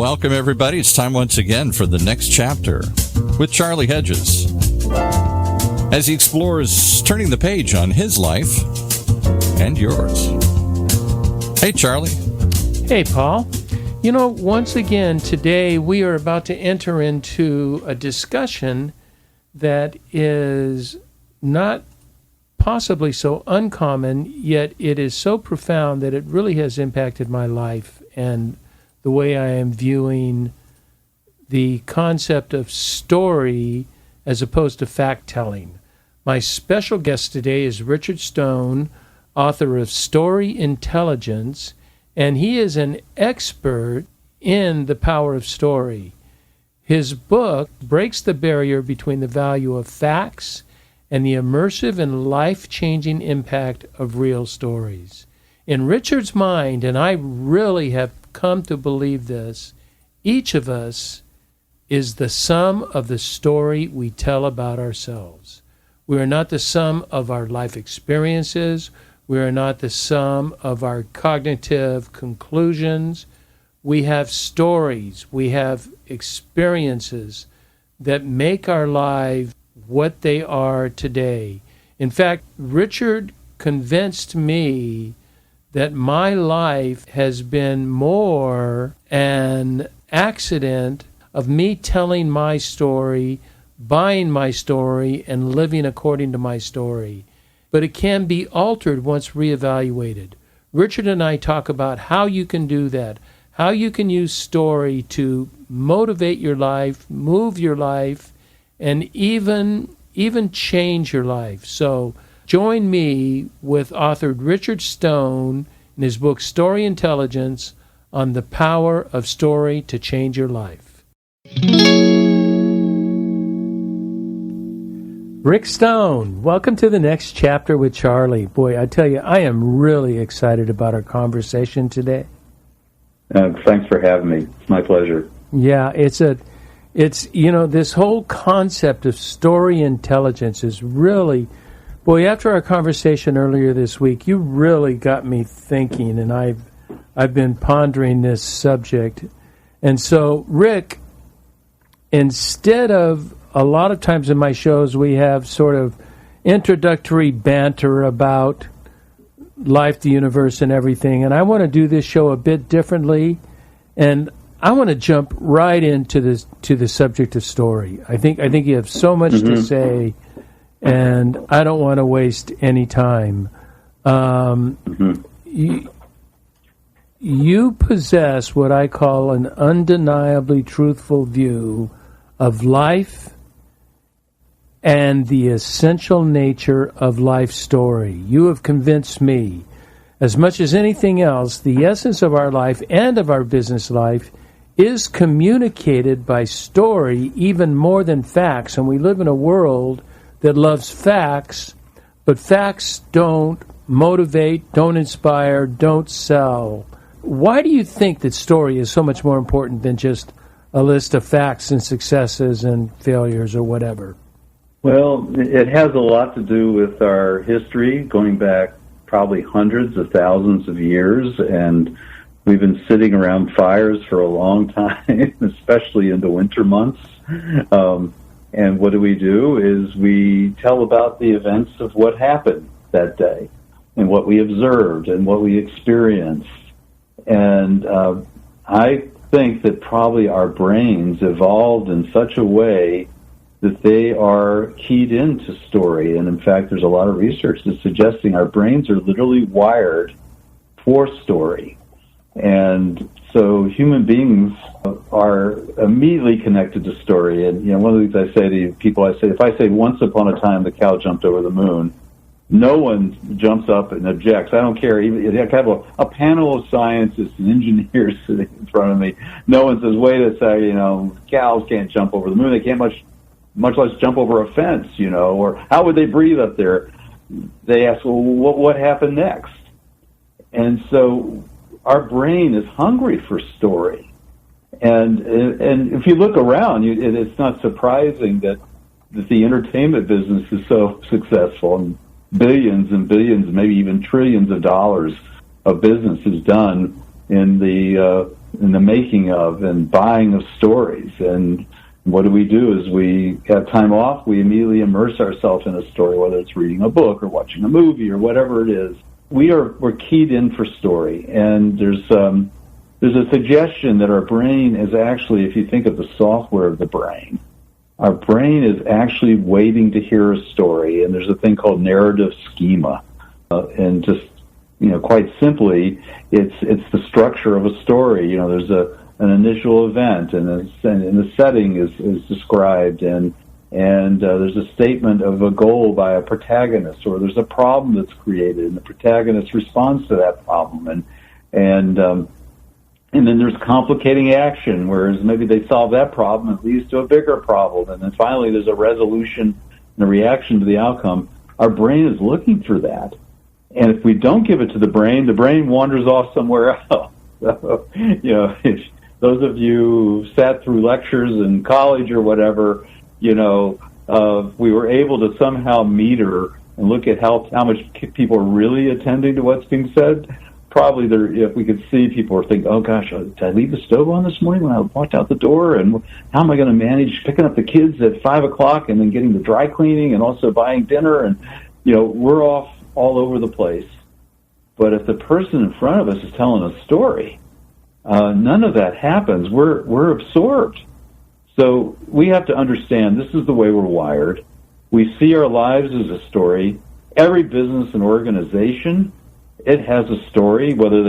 Welcome, everybody. It's time once again for the next chapter with Charlie Hedges as he explores turning the page on his life and yours. Hey, Charlie. Hey, Paul. You know, once again, today we are about to enter into a discussion that is not possibly so uncommon, yet it is so profound that it really has impacted my life and the way I am viewing the concept of story as opposed to fact-telling. My special guest today is Richard Stone, author of Story Intelligence, and he is an expert in the power of story. His book breaks the barrier between the value of facts and the immersive and life-changing impact of real stories. In Richard's mind, and I really have come to believe this, each of us is the sum of the story we tell about ourselves. We are not the sum of our life experiences. We are not the sum of our cognitive conclusions. We have stories. We have experiences that make our lives what they are today. In fact, Richard convinced me that my life has been more an accident of me telling my story, buying my story, and living according to my story. But it can be altered once reevaluated. Richard and I talk about how you can do that, how you can use story to motivate your life, move your life, and even change your life. So join me with author Richard Stone in his book Story Intelligence on the power of story to change your life. Rick Stone, welcome to the next chapter with Charlie. Boy, I tell you, I am really excited about our conversation today. Thanks for having me. It's my pleasure. Yeah, it's this whole concept of story intelligence is really, boy, after our conversation earlier this week, you really got me thinking, and I've been pondering this subject. And so, Rick, instead of a lot of times in my shows we have sort of introductory banter about life, the universe, and everything, and I want to do this show a bit differently, and I want to jump right into the subject of story. I think you have so much to say, and I don't want to waste any time. You possess what I call an undeniably truthful view of life and the essential nature of life's story. You have convinced me, as much as anything else, the essence of our life and of our business life is communicated by story even more than facts. And we live in a world that loves facts, but facts don't motivate, don't inspire, don't sell. Why do you think that story is so much more important than just a list of facts and successes and failures or whatever? Well, it has a lot to do with our history, going back probably hundreds of thousands of years, and we've been sitting around fires for a long time, especially in the winter months. And what do? Is we tell about the events of what happened that day and what we observed and what we experienced. And I think that probably our brains evolved in such a way that they are keyed into story. And in fact, there's a lot of research that's suggesting our brains are literally wired for story. And so human beings are immediately connected to story. And, one of the things I say to people, if I say once upon a time the cow jumped over the moon, no one jumps up and objects. I don't care. Even I have a panel of scientists and engineers sitting in front of me. No one says, wait a second, cows can't jump over the moon. They can't much less jump over a fence, or how would they breathe up there? They ask, well, what happened next? And so our brain is hungry for story. And if you look around, it's not surprising that the entertainment business is so successful, and billions and billions, maybe even trillions of dollars of business is done in the in the making of and buying of stories. And what do? Is we have time off, we immediately immerse ourselves in a story, whether it's reading a book or watching a movie or whatever it is. We're keyed in for story, and there's a suggestion that our brain is actually, if you think of the software of the brain, our brain is actually waiting to hear a story, and there's a thing called narrative schema, and just quite simply, it's the structure of a story. There's an initial event, and the setting is described, and there's a statement of a goal by a protagonist, or there's a problem that's created, and the protagonist responds to that problem, and then there's complicating action, whereas maybe they solve that problem, it leads to a bigger problem, and then finally there's a resolution and a reaction to the outcome. Our brain is looking for that, and if we don't give it to the brain wanders off somewhere else. So, if those of you who sat through lectures in college or whatever, we were able to somehow meter and look at how much people are really attending to what's being said. Probably if we could see people were thinking, oh gosh, did I leave the stove on this morning when I walked out the door? And how am I going to manage picking up the kids at 5 o'clock and then getting the dry cleaning and also buying dinner? And, we're off all over the place. But if the person in front of us is telling a story, none of that happens. We're absorbed. So we have to understand this is the way we're wired. We see our lives as a story. Every business and organization, it has a story, whether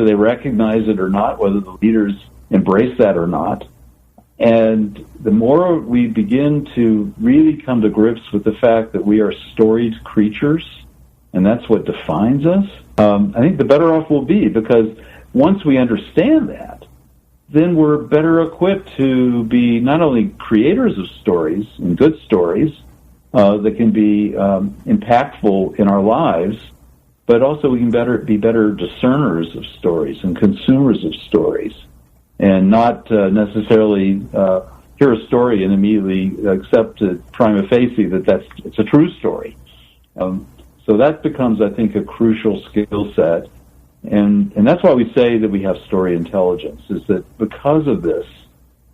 they recognize it or not, whether the leaders embrace that or not. And the more we begin to really come to grips with the fact that we are storied creatures, and that's what defines us, I think the better off we'll be, because once we understand that, then we're better equipped to be not only creators of stories and good stories that can be impactful in our lives, but also we can be better discerners of stories and consumers of stories, and not necessarily hear a story and immediately accept it prima facie that it's a true story. So that becomes, I think, a crucial skill set. And that's why we say that we have story intelligence, is that because of this,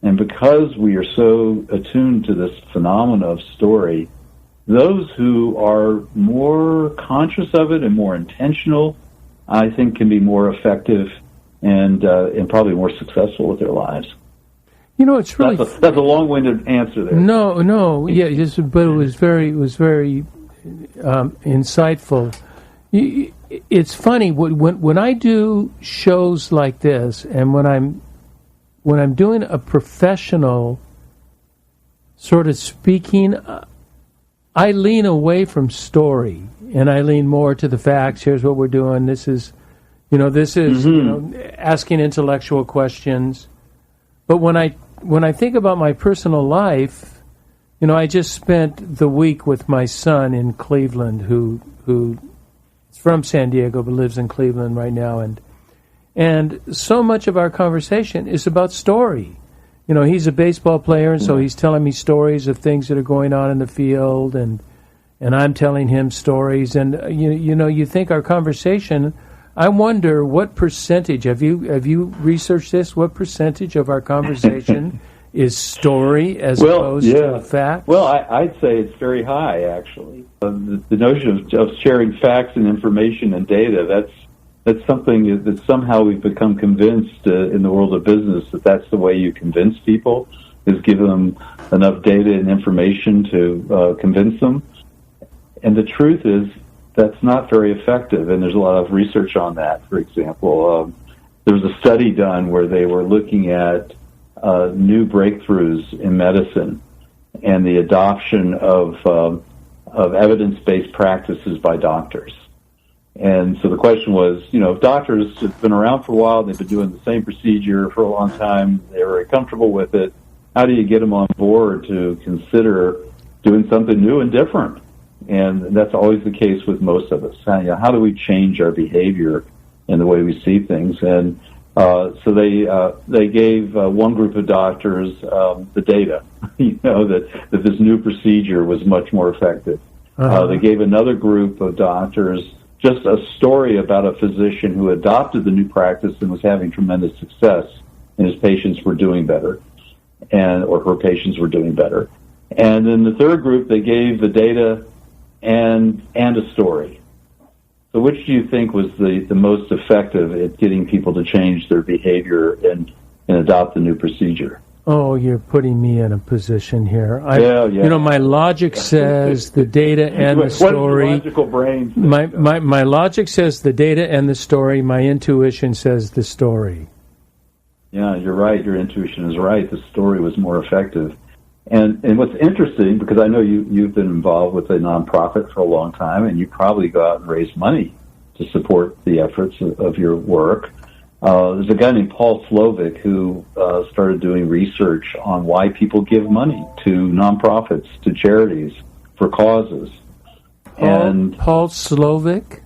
and because we are so attuned to this phenomena of story, those who are more conscious of it and more intentional, I think, can be more effective and probably more successful with their lives. It's really that's a long-winded answer there. No, yeah, but it was very insightful. It's funny when I do shows like this, and when I'm doing a professional sort of speaking, I lean away from story and I lean more to the facts. Here's what we're doing. This is asking intellectual questions. But when I think about my personal life, I just spent the week with my son in Cleveland, who is from San Diego but lives in Cleveland right now, and so much of our conversation is about story. He's a baseball player, and so he's telling me stories of things that are going on in the field, and I'm telling him stories. And you think our conversation, I wonder what percentage, have you researched this? What percentage of our conversation is story as opposed to fact? Well, I'd say it's very high, actually. The notion of sharing facts and information and data, that's something that somehow we've become convinced in the world of business that's the way you convince people, is give them enough data and information to convince them. And the truth is that's not very effective, and there's a lot of research on that. For example, there was a study done where they were looking at new breakthroughs in medicine and the adoption of evidence-based practices by doctors. And so the question was, if doctors have been around for a while, they've been doing the same procedure for a long time, they're very comfortable with it, how do you get them on board to consider doing something new and different? And that's always the case with most of us. How do we change our behavior and the way we see things? And so they gave one group of doctors the data, that this new procedure was much more effective. They gave another group of doctors just a story about a physician who adopted the new practice and was having tremendous success. and his patients were doing better, or her patients were doing better. And in the third group, they gave the data and a story. So which do you think was the most effective at getting people to change their behavior and adopt the new procedure? Oh, you're putting me in a position here. Yeah. You know, my logic says the data and the story. What does your logical brain say? My logic says the data and the story. My intuition says the story. Yeah, you're right. Your intuition is right. The story was more effective. And what's interesting, because I know you've been involved with a nonprofit for a long time, and you probably go out and raise money to support the efforts of your work. There's a guy named Paul Slovic who started doing research on why people give money to nonprofits, to charities, for causes. Paul Slovic?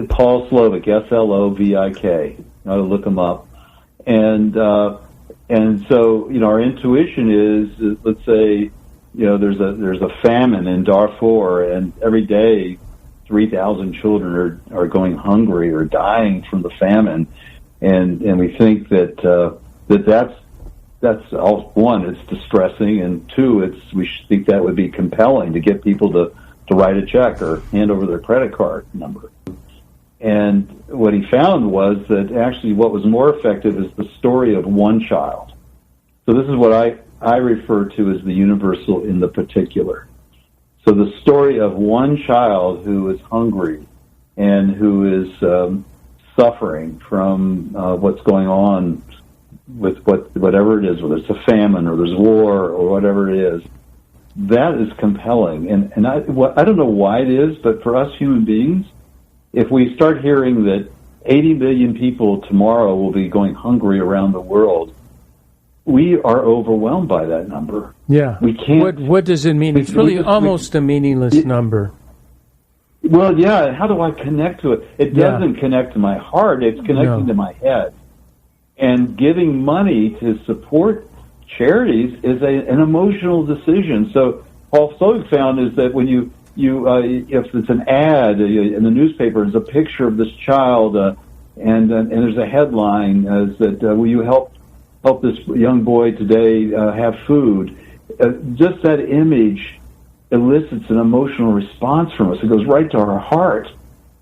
Paul Slovic, S-L-O-V-I-K. You ought to look him up. And so, our intuition is, let's say, there's a famine in Darfur, and every day 3,000 children are going hungry or dying from the famine, and we think that's all. One, it's distressing, and two, we think that would be compelling to get people to write a check or hand over their credit card number. And what he found was that actually what was more effective is the story of one child. So this is what I refer to as the universal in the particular. So the story of one child who is hungry and who is suffering from what's going on with whatever it is, whether it's a famine or there's war or whatever it is, that is compelling. And I don't know why it is, but for us human beings, if we start hearing that 80 million people tomorrow will be going hungry around the world, we are overwhelmed by that number. Yeah. We can't. What does it mean? It's really almost a meaningless number. Well, yeah. How do I connect to it? It doesn't connect to my heart. It's connecting to my head. And giving money to support charities is an emotional decision. So Paul Slovic found is that when you if it's an ad in the newspaper, there's a picture of this child, and there's a headline that will you help this young boy today have food? Just that image elicits an emotional response from us. It goes right to our heart,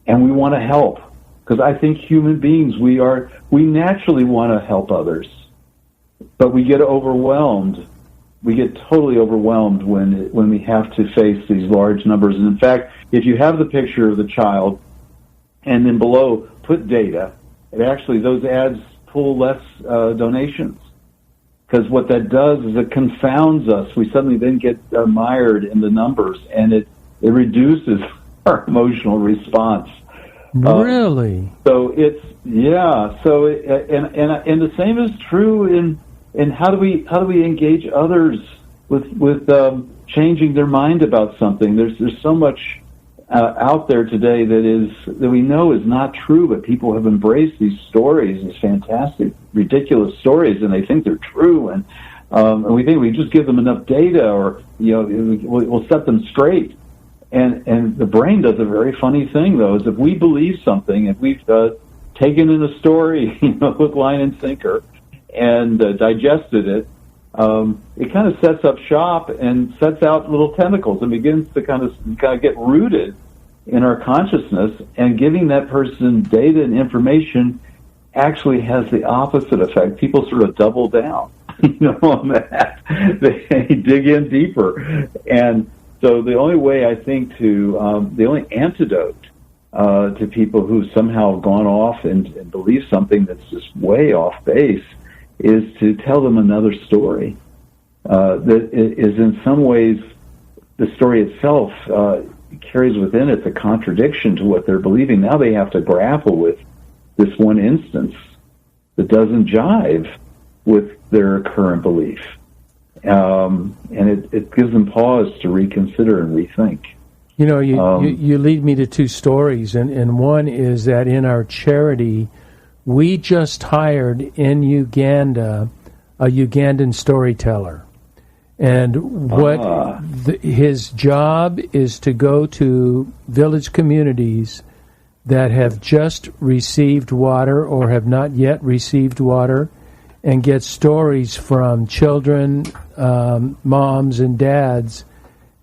and we want to help, because I think human beings, we naturally want to help others, but we get overwhelmed. We get totally overwhelmed when we have to face these large numbers. And in fact, if you have the picture of the child and then below put data, those ads pull less donations. Because what that does is it confounds us. We suddenly then get mired in the numbers, and it reduces our emotional response. Really? So it's, yeah. So, and the same is true in how do we engage others with changing their mind about something? There's so much out there today that we know is not true, but people have embraced these stories, these fantastic, ridiculous stories, and they think they're true, and we think we just give them enough data, or we'll set them straight. And the brain does a very funny thing, though, is if we believe something, if we've taken in a story, hook, line, and sinker, and digested it, it kind of sets up shop and sets out little tentacles and begins to kind of get rooted in our consciousness, and giving that person data and information actually has the opposite effect. People sort of double down, on that. They dig in deeper. And so the only way I think the only antidote to people who've somehow gone off and believe something that's just way off base is to tell them another story that is in some ways, the story itself carries within it a contradiction to what they're believing. Now they have to grapple with this one instance that doesn't jive with their current belief. And it gives them pause to reconsider and rethink. You lead me to two stories, and one is that in our charity, we just hired in Uganda a Ugandan storyteller. And his job is to go to village communities that have just received water or have not yet received water, and get stories from children, moms and dads,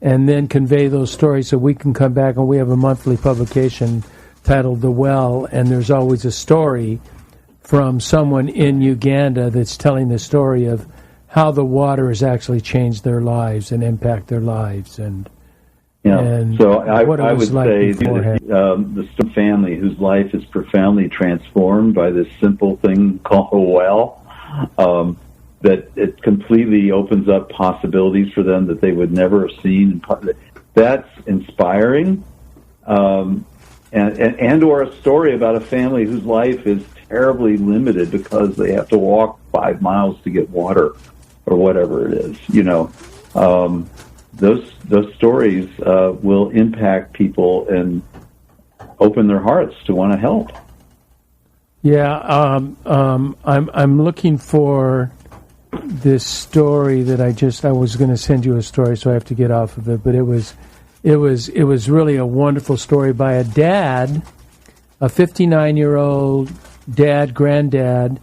and then convey those stories so we can come back, and we have a monthly publication titled The Well, and there's always a story from someone in Uganda that's telling the story of how the water has actually changed their lives and impact their lives. And so I would like say the Stone family whose life is profoundly transformed by this simple thing called a well, that it completely opens up possibilities for them that they would never have seen. That's inspiring, and or a story about a family whose life is terribly limited because they have to walk 5 miles to get water or whatever it is. Those stories will impact people and open their hearts to want to help. Yeah, I'm looking for this story that I was going to send you a story, so I have to get off of it. But it was really a wonderful story by a dad, a 59-year-old granddad,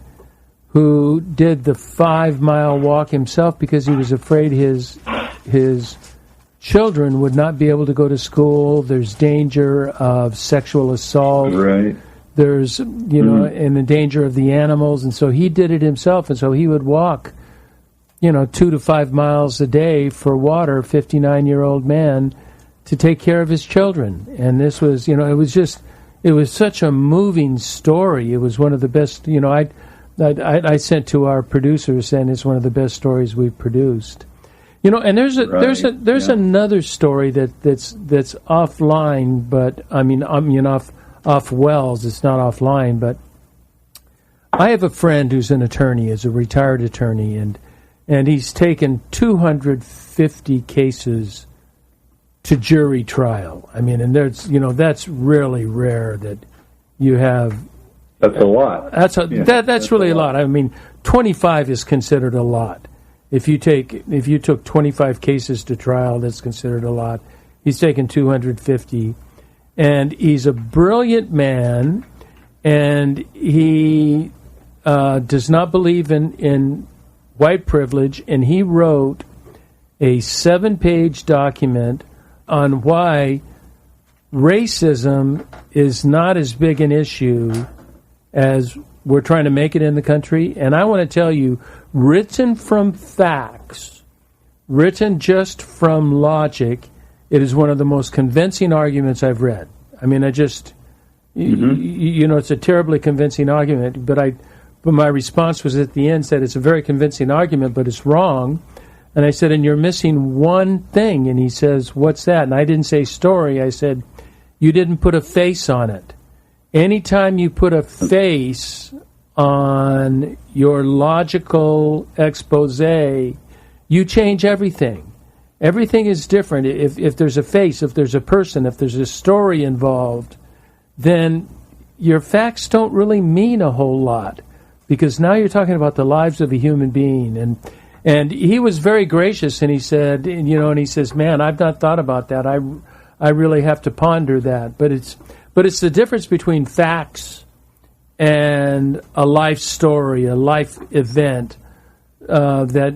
who did the 5-mile walk himself because he was afraid his children would not be able to go to school. There's danger of sexual assault. Right. There's, and the danger of the animals. And so he did it himself. And so he would walk, 2 to 5 miles a day for water, 59-year-old man, to take care of his children. And this was, it was such a moving story. It was one of the best, I sent to our producers, and it's one of the best stories we've produced. And there's another story that's offline, but off Wells. It's not offline, but I have a friend who's an attorney, is a retired attorney, and he's taken 250 cases to jury trial. And there's that's really rare that you have. That's a lot. That's really a lot. 25 is considered a lot. If you took 25 cases to trial, that's considered a lot. He's taken 250, and he's a brilliant man, and he does not believe in white privilege, and he wrote a 7-page document on why racism is not as big an issue as we're trying to make it in the country. And I want to tell you, written from facts, written just from logic, it is one of the most convincing arguments I've read. It's a terribly convincing argument, but my response was at the end, said it's a very convincing argument, but it's wrong. And I said, and you're missing one thing. And he says, what's that? And I didn't say story. I said, you didn't put a face on it. Anytime you put a face on your logical expose, you change everything. Everything is different. If there's a face, if there's a person, if there's a story involved, then your facts don't really mean a whole lot, because now you're talking about the lives of a human being. And he was very gracious, and he said, and he says, man, I've not thought about that. I really have to ponder that. But it's the difference between facts and a life story, a life event that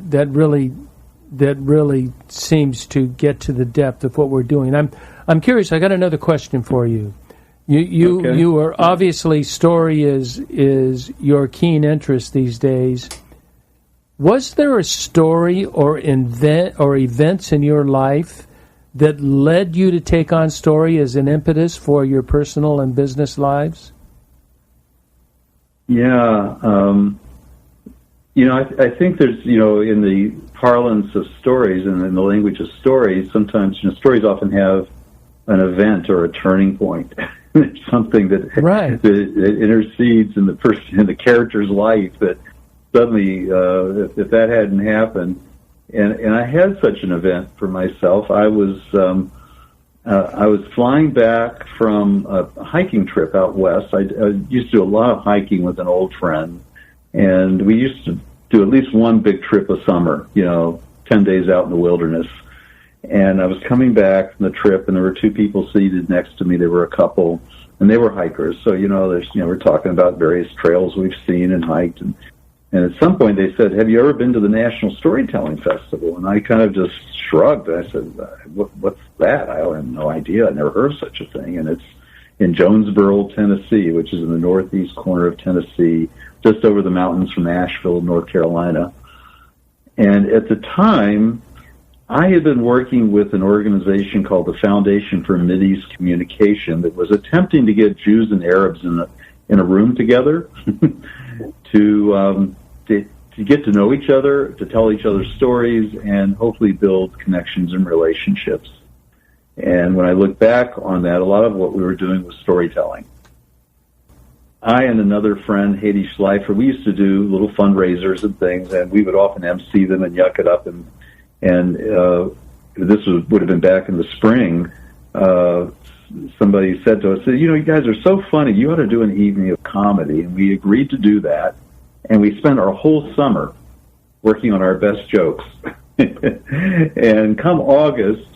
really seems to get to the depth of what we're doing. I'm curious. I got another question for you. You are obviously, story is your keen interest these days. Was there a story or events in your life that led you to take on story as an impetus for your personal and business lives? Yeah. I think there's, in the parlance of stories and in the language of stories, sometimes, stories often have an event or a turning point. There's something that intercedes in the character's life that suddenly, if that hadn't happened, and I had such an event for myself. I was flying back from a hiking trip out west. I used to do a lot of hiking with an old friend, and we used to do at least one big trip a summer, 10 days out in the wilderness. And I was coming back from the trip, and there were 2 people seated next to me. They were a couple, and they were hikers. So, we're talking about various trails we've seen and hiked. And And at some point they said, have you ever been to the National Storytelling Festival? And I kind of just shrugged. I said, what's that? I have no idea. I never heard of such a thing. And it's in Jonesboro, Tennessee, which is in the northeast corner of Tennessee, just over the mountains from Asheville, North Carolina. And at the time, I had been working with an organization called the Foundation for Mideast Communication that was attempting to get Jews and Arabs in a room together to get to know each other, to tell each other stories, and hopefully build connections and relationships. And when I look back on that, a lot of what we were doing was storytelling. I and another friend, Haiti Schleifer, we used to do little fundraisers and things, and we would often MC them and yuck it up. And this would have been back in the spring. Somebody said to us, you guys are so funny. You ought to do an evening of comedy. And we agreed to do that. And we spent our whole summer working on our best jokes. And come August,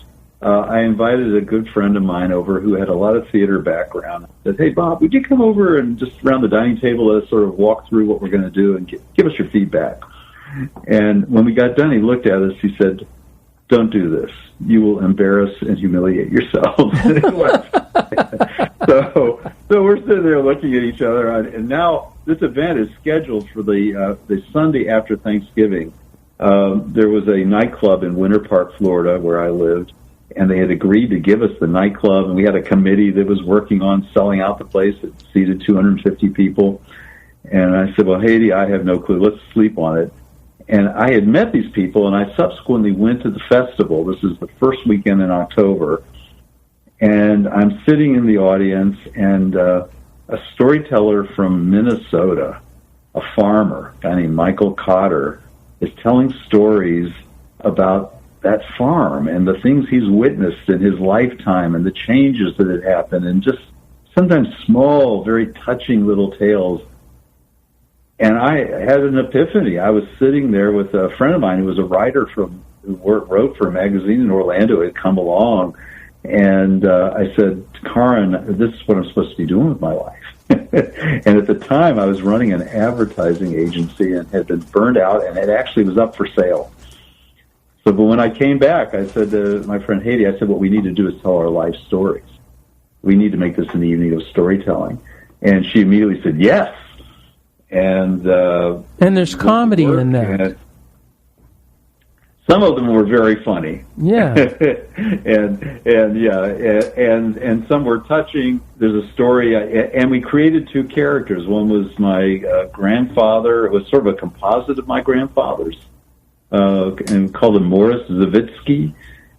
I invited a good friend of mine over who had a lot of theater background. I said, hey, Bob, would you come over and just around the dining table, let us sort of walk through what we're going to do and give us your feedback. And when we got done, he looked at us. He said, don't do this. You will embarrass and humiliate yourselves. So we're sitting there looking at each other. And now this event is scheduled for the Sunday after Thanksgiving. There was a nightclub in Winter Park, Florida, where I lived. And they had agreed to give us the nightclub, and we had a committee that was working on selling out the place. It seated 250 people. And I said, well, Haiti, I have no clue. Let's sleep on it. And I had met these people, and I subsequently went to the festival. This is the first weekend in October. And I'm sitting in the audience, and a storyteller from Minnesota, a farmer, a guy named Michael Cotter, is telling stories about that farm and the things he's witnessed in his lifetime and the changes that had happened, and just sometimes small, very touching little tales. And I had an epiphany. I was sitting there with a friend of mine who was a writer who wrote for a magazine in Orlando, who had come along, and I said, Karin, this is what I'm supposed to be doing with my life. And at the time, I was running an advertising agency and had been burned out, and it actually was up for sale. So, but when I came back, I said to my friend Haiti, I said, what we need to do is tell our life stories. We need to make this an evening of storytelling. And she immediately said, yes. And there's comedy in that. Some of them were very funny. Yeah. and some were touching. There's a story, and we created two characters. One was my grandfather. It was sort of a composite of my grandfather's. And called him Morris Zavitsky,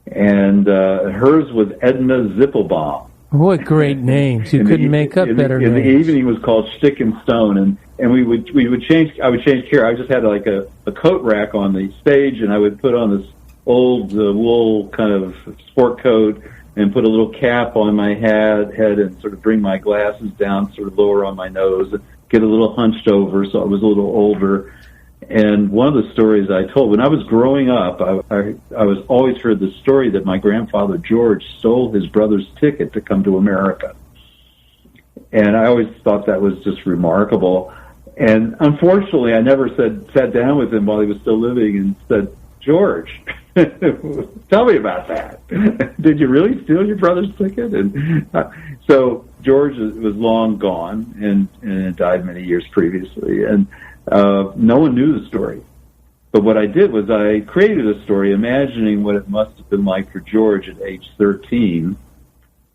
and hers was Edna Zippelbaum. What great names! You couldn't make up better names. In the evening was called Stick and Stone, and we would change. I would change care. I just had like a coat rack on the stage, and I would put on this old wool kind of sport coat and put a little cap on my head and sort of bring my glasses down, sort of lower on my nose, and get a little hunched over, so I was a little older. And one of the stories I told, when I was growing up, I was always heard the story that my grandfather George stole his brother's ticket to come to America. And I always thought that was just remarkable. And unfortunately, I never sat down with him while he was still living and said, George, tell me about that. Did you really steal your brother's ticket? And so George was long gone and died many years previously. And no one knew the story. But what I did was I created a story imagining what it must have been like for George at age 13,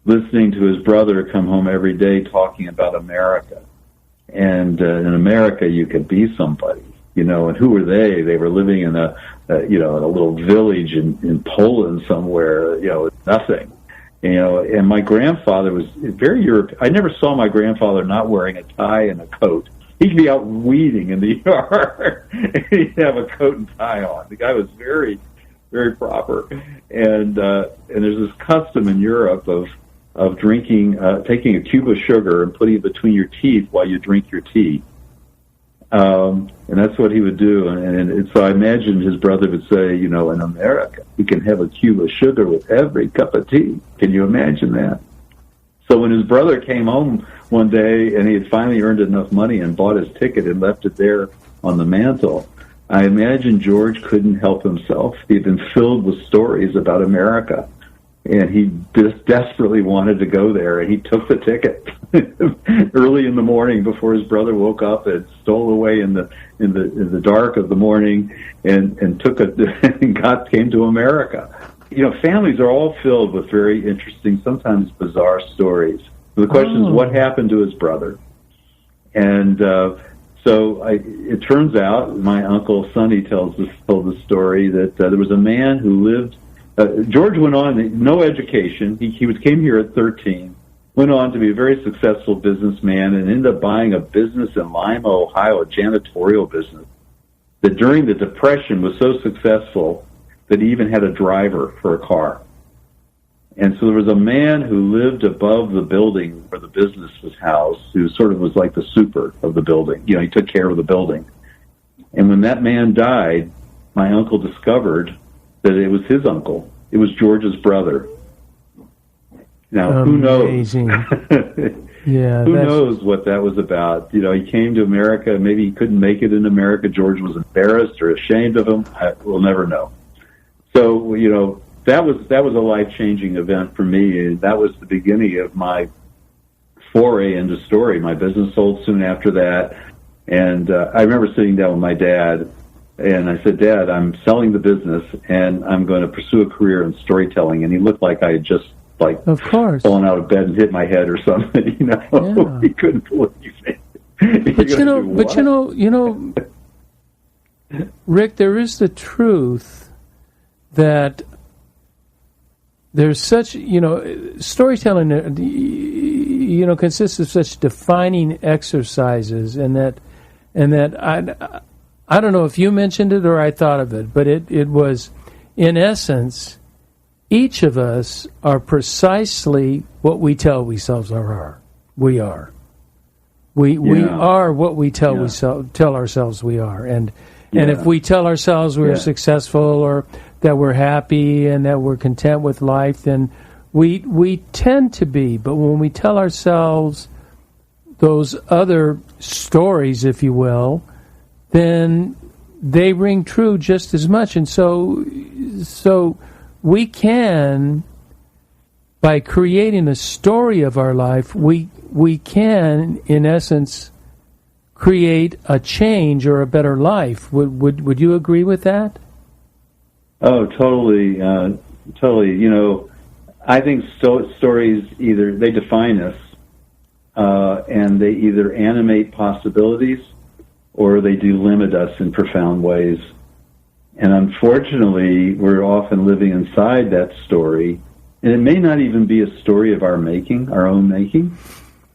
listening to his brother come home every day talking about America. And in America, you could be somebody, and who were they? They were living in a little village in Poland somewhere, nothing. And my grandfather was very European. I never saw my grandfather not wearing a tie and a coat. He'd be out weeding in the yard, and he'd have a coat and tie on. The guy was very, very proper. And there's this custom in Europe of drinking, taking a cube of sugar and putting it between your teeth while you drink your tea. And that's what he would do. And so I imagined his brother would say, in America, you can have a cube of sugar with every cup of tea. Can you imagine that? So when his brother came home one day and he had finally earned enough money and bought his ticket and left it there on the mantle, I imagine George couldn't help himself. He'd been filled with stories about America, and he just desperately wanted to go there, and he took the ticket early in the morning before his brother woke up, and stole away in the dark of the morning, and came to America. Families are all filled with very interesting, sometimes bizarre stories. The question is, what happened to his brother? And it turns out, my uncle Sonny told the story that there was a man who lived. George went on, no education. He came here at 13, went on to be a very successful businessman, and ended up buying a business in Lima, Ohio, a janitorial business that during the Depression was so successful that he even had a driver for a car. And so there was a man who lived above the building where the business was housed, who sort of was like the super of the building. He took care of the building. And when that man died, my uncle discovered that it was his uncle. It was George's brother. Now, Amazing. Who knows? Yeah, who knows what that was about? He came to America. Maybe he couldn't make it in America. George was embarrassed or ashamed of him. We'll never know. So, that was a life-changing event for me. And that was the beginning of my foray into story. My business sold soon after that. And I remember sitting down with my dad, and I said, "Dad, I'm selling the business, and I'm going to pursue a career in storytelling." And he looked like I had just, of course, fallen out of bed and hit my head or something. Yeah. He couldn't believe it. Rick, there is the truth that there's such, storytelling, consists of such defining exercises, and that I don't know if you mentioned it or I thought of it, but it was, in essence, each of us are precisely what we tell ourselves we are. We are what we tell ourselves we are, and if we tell ourselves we're successful, or that we're happy and that we're content with life, then we tend to be. But when we tell ourselves those other stories, if you will, then they ring true just as much. And so we can, by creating a story of our life, we can, in essence, create a change or a better life. Would you agree with that? Oh, totally. I think stories they define us, and they either animate possibilities or they do limit us in profound ways. And unfortunately, we're often living inside that story, and it may not even be a story of our own making.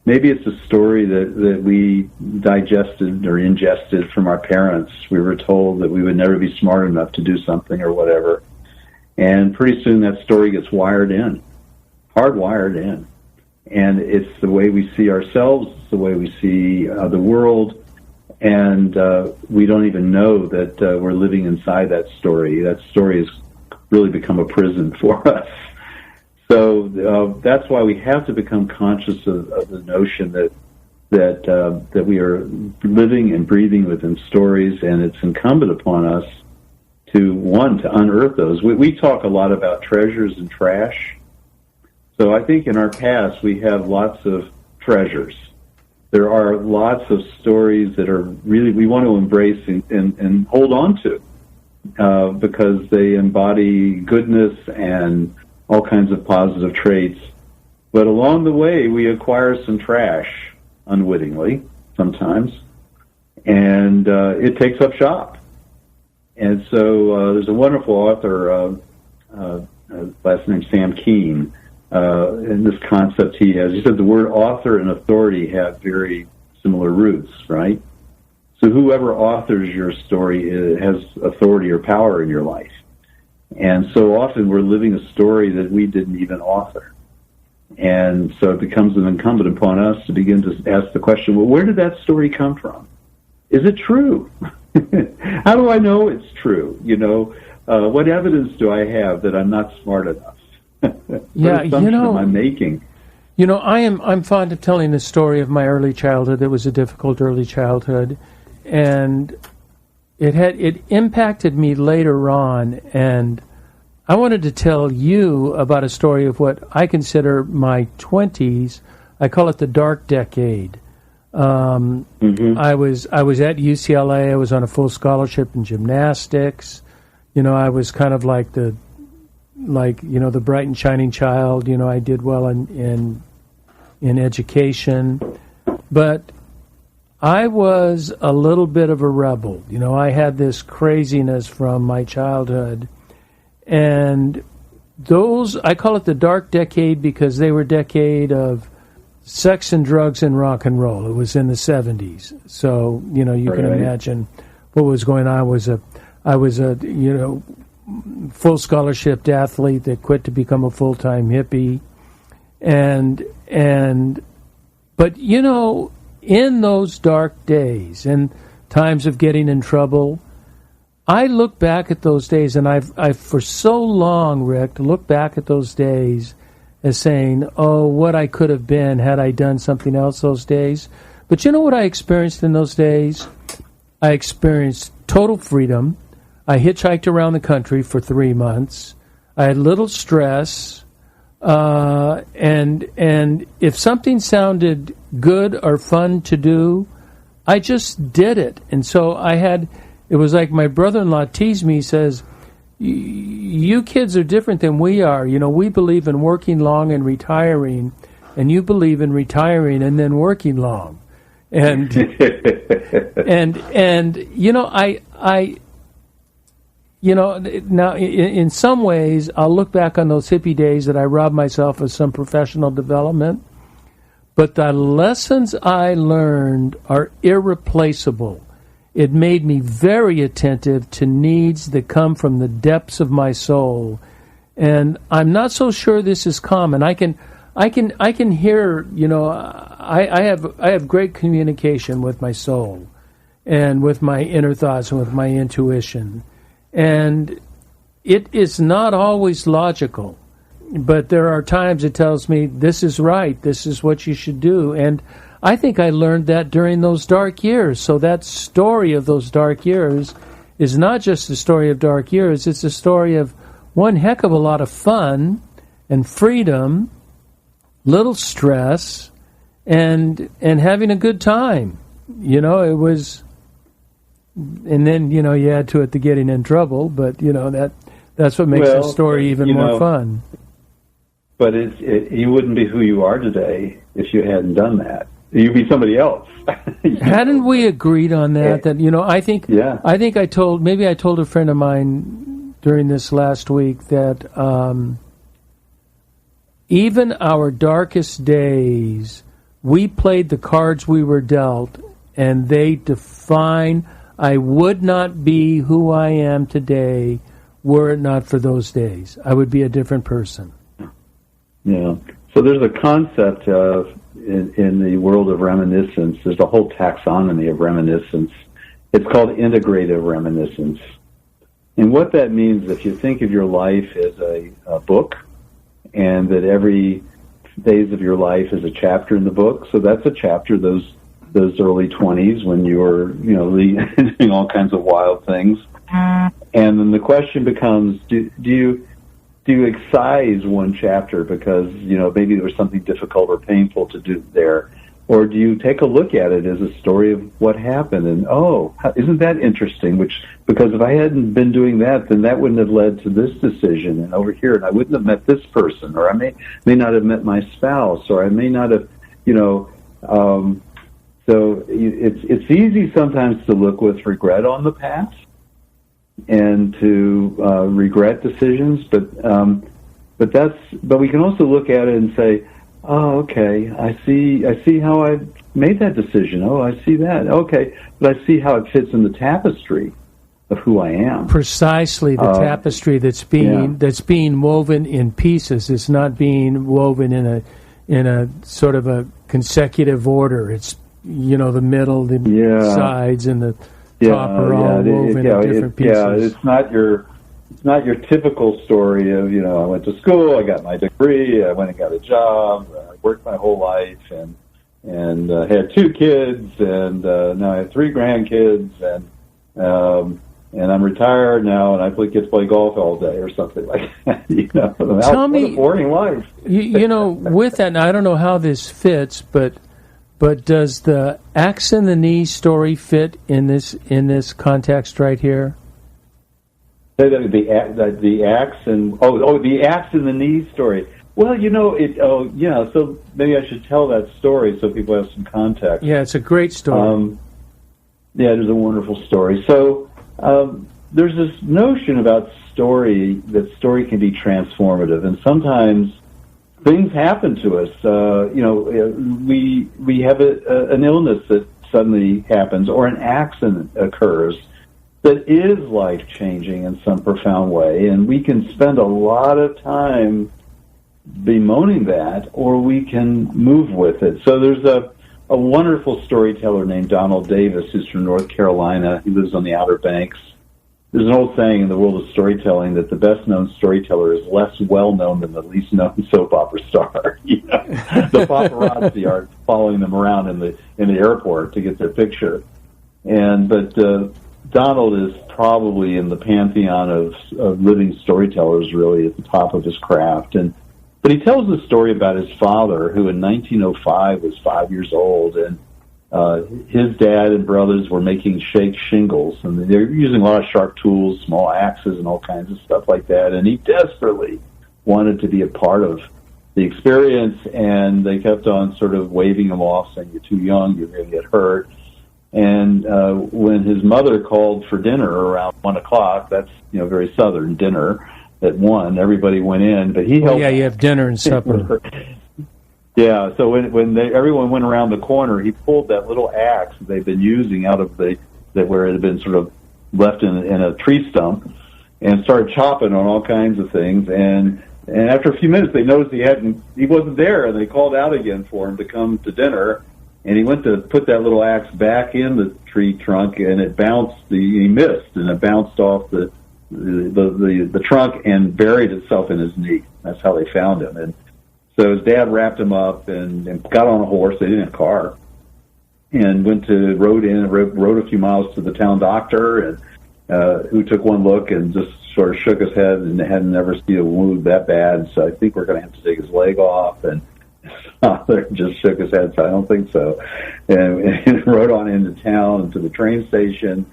Maybe it's a story that we digested or ingested from our parents. We were told that we would never be smart enough to do something or whatever. And pretty soon that story gets hardwired in. And it's the way we see ourselves, it's the way we see the world, and we don't even know that we're living inside that story. That story has really become a prison for us. So that's why we have to become conscious of the notion that we are living and breathing within stories, and it's incumbent upon us to unearth those. We talk a lot about treasures and trash. So I think in our past we have lots of treasures. There are lots of stories that are really we want to embrace and hold on to because they embody goodness and all kinds of positive traits. But along the way, we acquire some trash unwittingly sometimes, and it takes up shop. And so there's a wonderful author, last name Sam Keen, and this concept he has. He said the word author and authority have very similar roots, right? So whoever authors your story has authority or power in your life. And so often we're living a story that we didn't even author. And so it becomes an incumbent upon us to begin to ask the question, well, where did that story come from? Is it true? How do I know it's true? What evidence do I have that I'm not smart enough? Yeah, am I making? I'm fond of telling the story of my early childhood. It was a difficult early childhood. And it impacted me later on, and I wanted to tell you about a story of what I consider my 20s. I call it the dark decade. I was at UCLA. I was on a full scholarship in gymnastics. I was kind of like the bright and shining child. I did well in education, but I was a little bit of a rebel. I had this craziness from my childhood, and I call it the dark decade because they were a decade of sex and drugs and rock and roll. It was in the 70s. So, you can imagine what was going on. I was a full scholarship athlete that quit to become a full-time hippie. But in those dark days and times of getting in trouble, I look back at those days, and I've for so long, Rick, looked back at those days as saying, oh, what I could have been had I done something else those days. But you know what I experienced in those days? I experienced total freedom. I hitchhiked around the country for 3 months. I had little stress. And if something sounded good or fun to do, I just did it. And so it was like my brother-in-law teased me. He says, you kids are different than we are. We believe in working long and retiring, and you believe in retiring and then working long. And now in some ways, I'll look back on those hippie days that I robbed myself of some professional development, but the lessons I learned are irreplaceable. It made me very attentive to needs that come from the depths of my soul, and I'm not so sure this is common. I can hear. I have great communication with my soul, and with my inner thoughts, and with my intuition, and it is not always logical, but there are times it tells me this is right, this is what you should do, and I think I learned that during those dark years. So that story of those dark years is not just the story of dark years, it's a story of one heck of a lot of fun and freedom, little stress, and having a good time. It was, and then, you add to it the getting in trouble, but, that's what makes the story even more fun. But you wouldn't be who you are today if you hadn't done that. You'd be somebody else. Hadn't we agreed on that? That I think I told a friend of mine during this last week that even our darkest days, we played the cards we were dealt, and they define. I would not be who I am today were it not for those days. I would be a different person. Yeah. So there's a concept in the world of reminiscence. There's a whole taxonomy of reminiscence. It's called integrative reminiscence. And what that means, if you think of your life as a book, and that every days of your life is a chapter in the book, so that's a chapter, those early 20s when you were, doing all kinds of wild things. And then the question becomes, do you excise one chapter because, maybe there was something difficult or painful to do there? Or do you take a look at it as a story of what happened and, isn't that interesting? Because if I hadn't been doing that, then that wouldn't have led to this decision and over here, and I wouldn't have met this person, or I may not have met my spouse, or I may not have, so it's easy sometimes to look with regret on the past and to regret decisions, but we can also look at it and say, oh, okay, I see how I made that decision. Oh, I see that. Okay, but I see how it fits in the tapestry of who I am. Precisely, the tapestry that's being woven in pieces. It's not being woven in a sort of a consecutive order. It's the middle, the sides, and the top are all woven in different pieces. Yeah, it's not your typical story of, I went to school, I got my degree, I went and got a job, I worked my whole life, and had 2 kids, and now I have 3 grandkids, and I'm retired now, and I get to play golf all day or something like that. Tell me, what a boring life. With that, now, I don't know how this fits, but does the axe in the knee story fit in this context right here? The axe and the axe in the knee story. Well, so maybe I should tell that story so people have some context. Yeah, it's a great story. Yeah, it is a wonderful story. So there's this notion about story, that story can be transformative, and sometimes things happen to us. We have an illness that suddenly happens, or an accident occurs that is life-changing in some profound way, and we can spend a lot of time bemoaning that, or we can move with it. So there's a wonderful storyteller named Donald Davis, who's from North Carolina. He lives on the Outer Banks. There's an old saying in the world of storytelling that the best-known storyteller is less well-known than the least-known soap opera star. The paparazzi are following them around in the airport to get their picture. But Donald is probably in the pantheon of living storytellers, really at the top of his craft. But he tells the story about his father, who in 1905 was 5 years old, and his dad and brothers were making shake shingles, and they're using a lot of sharp tools, small axes, and all kinds of stuff like that. And he desperately wanted to be a part of the experience, and they kept on sort of waving him off, saying, "You're too young, you're going to get hurt." And when his mother called for dinner around 1 o'clock, that's very Southern dinner at 1, everybody went in, but he helped. Yeah, you have dinner and supper. Yeah, so when everyone went around the corner, he pulled that little axe that they'd been using out of where it had been sort of left in a tree stump, and started chopping on all kinds of things. And after a few minutes, they noticed he wasn't there, and they called out again for him to come to dinner. And he went to put that little axe back in the tree trunk, and it bounced. He missed, and it bounced off the trunk and buried itself in his knee. That's how they found him. And so his dad wrapped him up and got on a horse. They didn't have a car, and rode a few miles to the town doctor, and who took one look and just sort of shook his head and had never seen a wound that bad. So I think we're going to have to take his leg off. And his father just shook his head, so I don't think so. And rode on into town and to the train station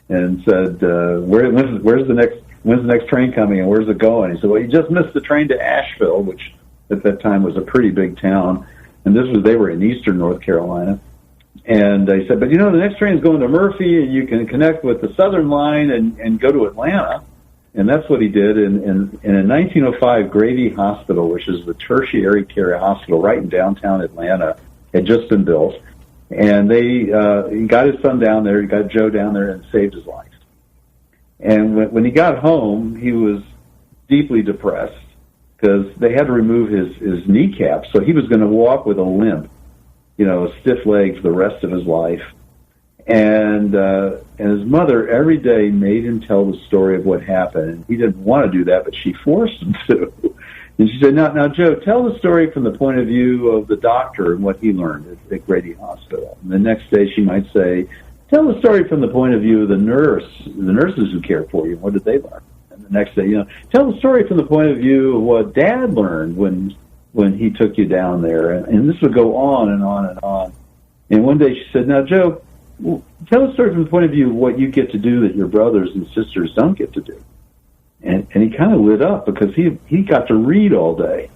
and said, when's the next train coming and where's it going? He said, well, you just missed the train to Asheville, which at that time was a pretty big town. And they were in eastern North Carolina. And they said, but the next train is going to Murphy, and you can connect with the Southern line and go to Atlanta. And that's what he did. And in 1905, Grady Hospital, which is the tertiary care hospital right in downtown Atlanta, had just been built. And he got his son down there, he got Joe down there, and saved his life. And when he got home, he was deeply depressed because they had to remove his kneecap. So he was going to walk with a limp, a stiff leg for the rest of his life. And his mother every day made him tell the story of what happened. And he didn't want to do that, but she forced him to. And she said, now, Joe, tell the story from the point of view of the doctor and what he learned at Grady Hospital. And the next day she might say, tell the story from the point of view of the nurses who cared for you. What did they learn? And the next day, tell the story from the point of view of what Dad learned when he took you down there. And this would go on and on and on. And one day she said, now, Joe, tell the story from the point of view of what you get to do that your brothers and sisters don't get to do. And he kind of lit up because he got to read all day.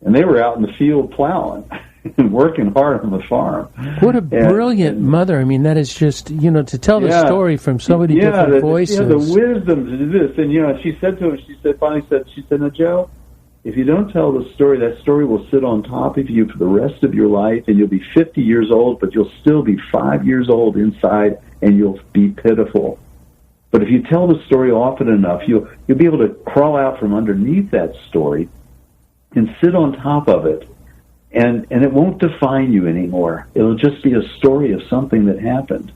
And they were out in the field plowing and working hard on the farm. What a brilliant mother. I mean, that is just, to tell the story from so many different voices. Yeah, the wisdom to do this. And, she said to him, she said, now, Joe, if you don't tell the story, that story will sit on top of you for the rest of your life, and you'll be 50 years old, but you'll still be 5 years old inside, and you'll be pitiful. But if you tell the story often enough, you'll be able to crawl out from underneath that story and sit on top of it, and it won't define you anymore. It'll just be a story of something that happened.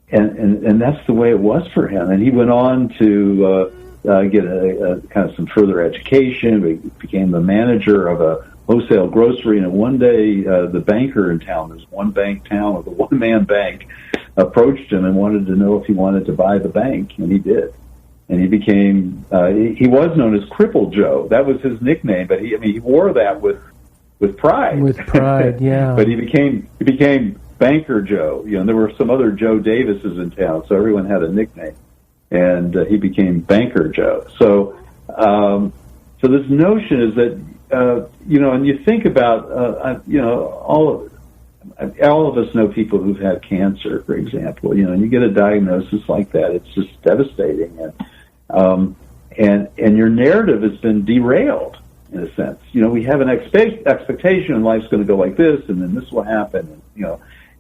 And that's the way it was for him. And he went on to get a kind of some further education. He became the manager of a wholesale grocery. And one day, the banker in town, there's one bank town with a one-man bank, approached him and wanted to know if he wanted to buy the bank, and he did. And he became, he was known as Cripple Joe. That was his nickname, but he wore that with pride. With pride, yeah. But he became Banker Joe. There were some other Joe Davises in town, so everyone had a nickname. And he became Banker Joe. So this notion is that, and you think about, all of us know people who've had cancer, for example, and you get a diagnosis like that, it's just devastating. And your narrative has been derailed, in a sense. We have an expectation and life's going to go like this, and then this will happen,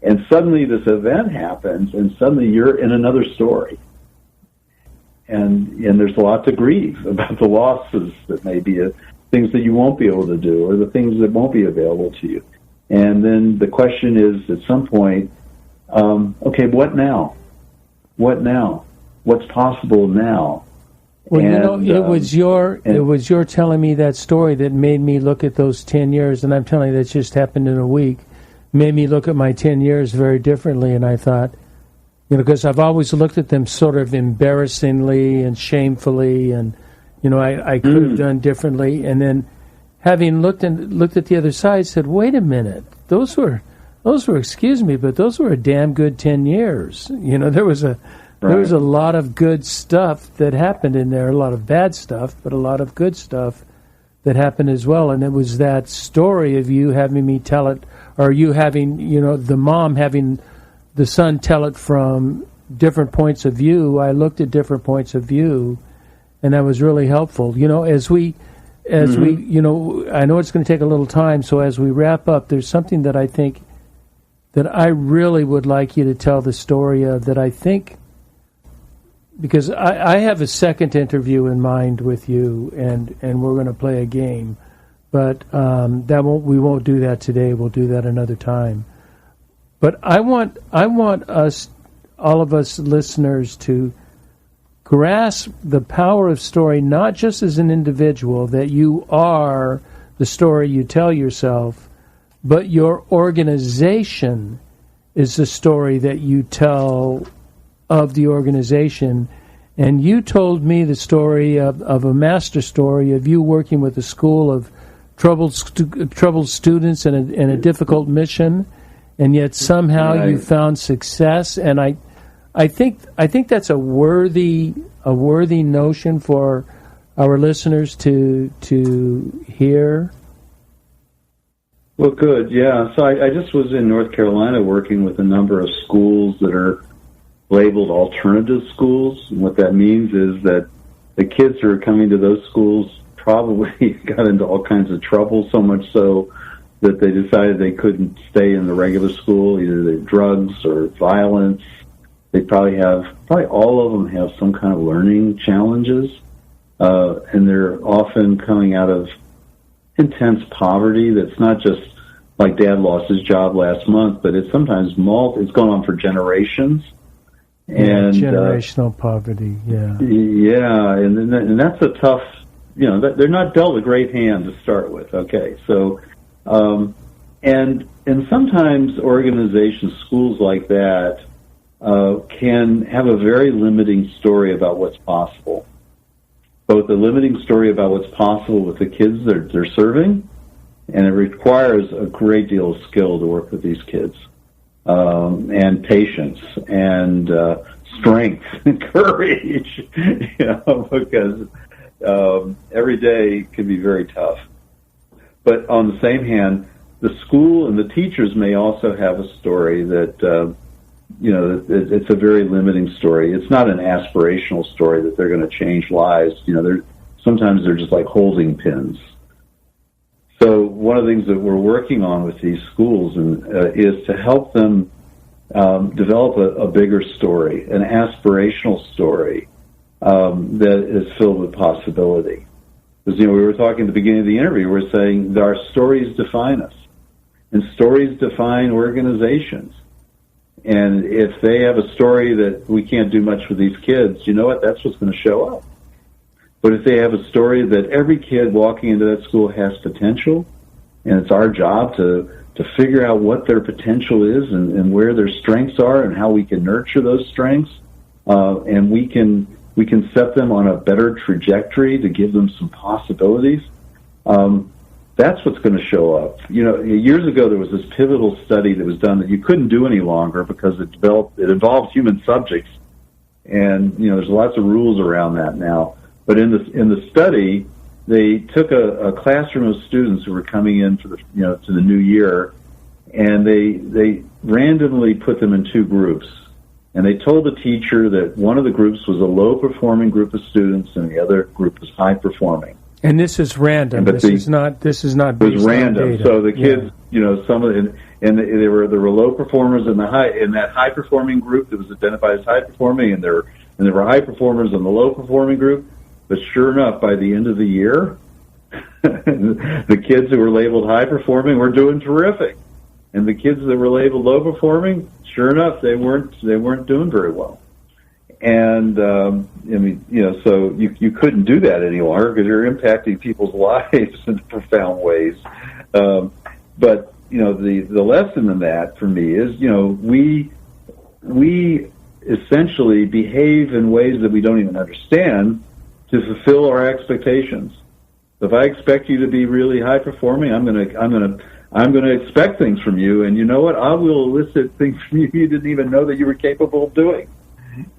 and suddenly this event happens, and suddenly you're in another story. And there's a lot to grieve about the losses that may be, things that you won't be able to do, or the things that won't be available to you. And then the question is, at some point, okay, what now? What now? What's possible now? Well, it was your telling me that story that made me look at those 10 years, and I'm telling you that just happened in a week, made me look at my 10 years very differently, and I thought, because I've always looked at them sort of embarrassingly and shamefully, and, I could have done differently, and then having looked at the other side, said, wait a minute, those were, excuse me, but those were a damn good 10 years. There was a lot of good stuff that happened in there, a lot of bad stuff, but a lot of good stuff that happened as well. And it was that story of you having me tell it, or you having, the mom having the son tell it from different points of view. I looked at different points of view, and that was really helpful. As we, I know it's going to take a little time, so as we wrap up, there's something that I think that I really would like you to tell the story of, that I think, because I have a second interview in mind with you, and we're going to play a game, but we won't do that today. We'll do that another time. But I want us, all of us listeners, to grasp the power of story, not just as an individual, that you are the story you tell yourself, but your organization is the story that you tell of the organization. And you told me the story of a master story of you working with a school of troubled students in a difficult mission, and yet somehow you found success. And I think that's a worthy notion for our listeners to hear. Well, good, yeah. So I just was in North Carolina working with a number of schools that are labeled alternative schools. And what that means is that the kids who are coming to those schools probably got into all kinds of trouble, so much so that they decided they couldn't stay in the regular school, either they're drugs or violence. They probably all of them have some kind of learning challenges, and they're often coming out of intense poverty that's not just like Dad lost his job last month, but it's sometimes it's going on for generations. And generational poverty, yeah. Yeah, and that's a tough, they're not dealt a great hand to start with, okay? So, and sometimes organizations, schools like that, can have a very limiting story about what's possible. Both a limiting story about what's possible with the kids they're serving, and it requires a great deal of skill to work with these kids, and patience and strength and courage, because every day can be very tough. But on the same hand, the school and the teachers may also have a story that, it's a very limiting story. It's not an aspirational story that they're going to change lives. Sometimes they're just like holding pins. So one of the things that we're working on with these schools is to help them develop a bigger story, an aspirational story that is filled with possibility. Because, we were talking at the beginning of the interview, we're saying that our stories define us, and stories define organizations. And if they have a story that we can't do much with these kids, you know what? That's what's going to show up. But if they have a story that every kid walking into that school has potential, and it's our job to to figure out what their potential is and where their strengths are and how we can nurture those strengths, and we can set them on a better trajectory to give them some possibilities. That's what's going to show up. Years ago there was this pivotal study that was done that you couldn't do any longer because it involved human subjects, and there's lots of rules around that now. But in the study, they took a classroom of students who were coming in for to the new year, and they randomly put them in two groups. And they told the teacher that one of the groups was a low-performing group of students and the other group was high-performing. And this is random. This is not. It was random. So the kids, some of them, and there were low performers in that high performing group that was identified as high performing, and there were high performers in the low performing group. But sure enough, by the end of the year, the kids who were labeled high performing were doing terrific, and the kids that were labeled low performing, sure enough, they weren't doing very well. And so you couldn't do that any longer because you're impacting people's lives in profound ways. But the lesson in that for me is we essentially behave in ways that we don't even understand to fulfill our expectations. If I expect you to be really high performing, I'm gonna expect things from you, and you know what? I will elicit things from you didn't even know that you were capable of doing.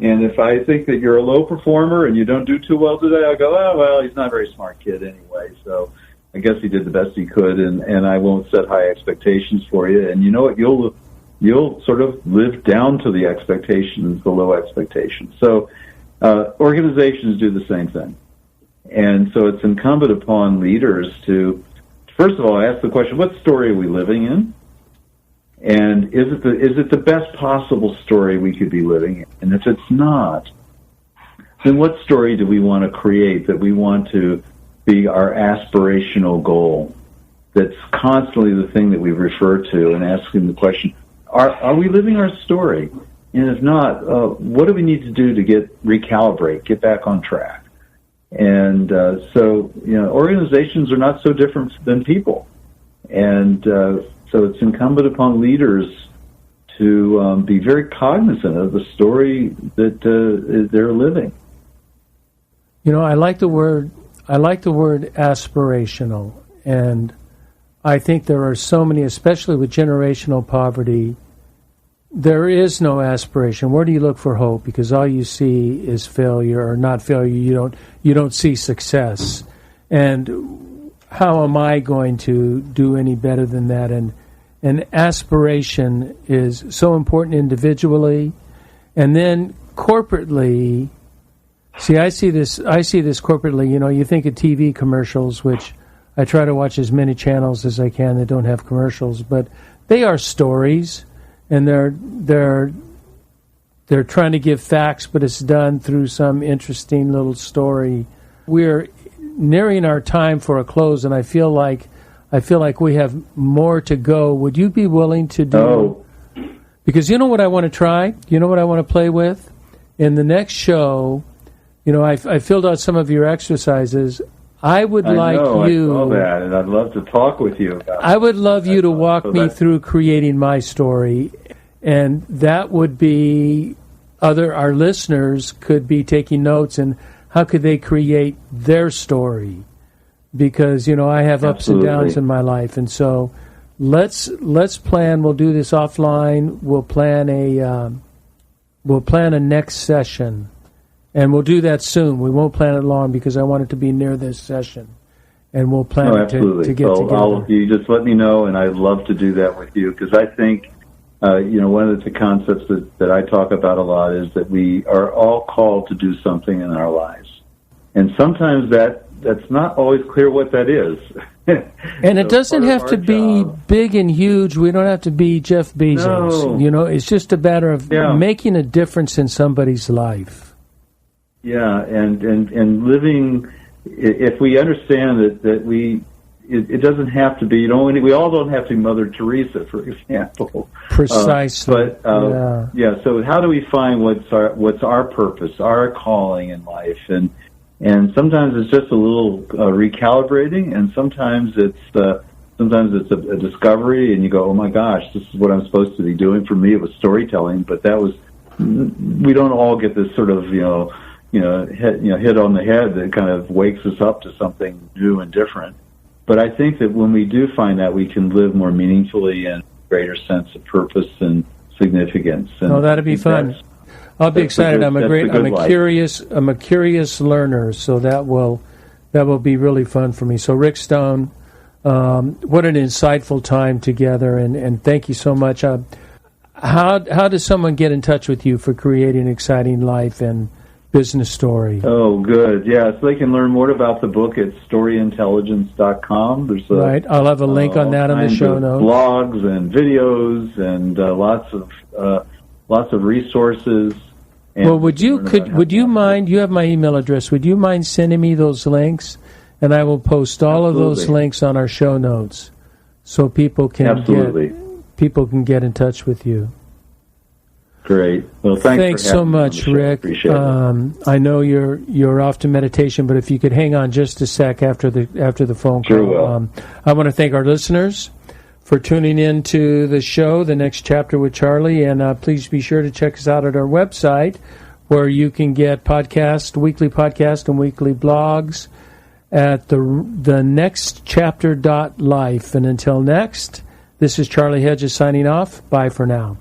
And if I think that you're a low performer and you don't do too well today, I'll go, oh, well, he's not a very smart kid anyway, so I guess he did the best he could, and I won't set high expectations for you. And you know what? You'll sort of live down to the expectations, the low expectations. So organizations do the same thing. And so it's incumbent upon leaders to, first of all, ask the question, what story are we living in? And is it the best possible story we could be living in? And if it's not, then what story do we want to create that we want to be our aspirational goal? That's constantly the thing that we refer to and asking the question, are we living our story? And if not, what do we need to do to recalibrate, get back on track? And so organizations are not so different than people. And so it's incumbent upon leaders to be very cognizant of the story that they're living. I like the word aspirational, and I think there are so many, especially with generational poverty, there is no aspiration. Where do you look for hope? Because all you see is failure, or not failure. You don't see success. And how am I going to do any better than that? And aspiration is so important individually, and then corporately. See, I see this corporately. You think of TV commercials, which I try to watch as many channels as I can that don't have commercials, but they are stories, and they're trying to give facts, but it's done through some interesting little story. We're nearing our time for a close, and I feel like we have more to go. Would you be willing to do? Oh. Because you know what I want to try? You know what I want to play with? In the next show, I filled out some of your exercises. I saw that, and I'd love to talk with you about it. I would love you to walk me through creating my story, and that would be our listeners could be taking notes, and how could they create their story? Because I have ups and downs in my life, and so let's plan. We'll do this offline. We'll plan a next session, and we'll do that soon. We won't plan it long because I want it to be near this session, and we'll plan to get together. You just let me know, and I'd love to do that with you because I think one of the concepts that I talk about a lot is that we are all called to do something in our lives, and sometimes that's not always clear what that is. And it doesn't have to be big and huge. We don't have to be Jeff Bezos. No. It's just a matter of making a difference in somebody's life. Yeah, and living, if we understand that it doesn't have to be, we all don't have to be Mother Teresa, for example. Precisely. So how do we find what's our purpose, our calling in life? And sometimes it's just a little recalibrating, and sometimes it's Sometimes it's a discovery, and you go, "Oh my gosh, this is what I'm supposed to be doing." For me, it was storytelling, but we don't all get this sort of hit on the head that kind of wakes us up to something new and different. But I think that when we do find that, we can live more meaningfully and greater sense of purpose and significance. And that'd be fun. I'll be excited. I'm a curious learner, so that will be really fun for me. So Rick Stone, what an insightful time together, and thank you so much. How does someone get in touch with you for creating an exciting life and business story? Oh, good. Yeah, so they can learn more about the book at storyintelligence.com. There's right. I'll have a link on that on the show notes. Blogs and videos and lots of resources. Well, would you mind? You have my email address. Would you mind sending me those links, and I will post all of those links on our show notes, so people can get in touch with you. Great. Well, thanks so much, Rick. Appreciate it. I know you're off to meditation, but if you could hang on just a sec after the phone call. Sure will. I want to thank our listeners for tuning in to the show, The Next Chapter with Charlie, and please be sure to check us out at our website, where you can get weekly podcast and weekly blogs at the nextchapter.life. And until next, this is Charlie Hedges signing off. Bye for now.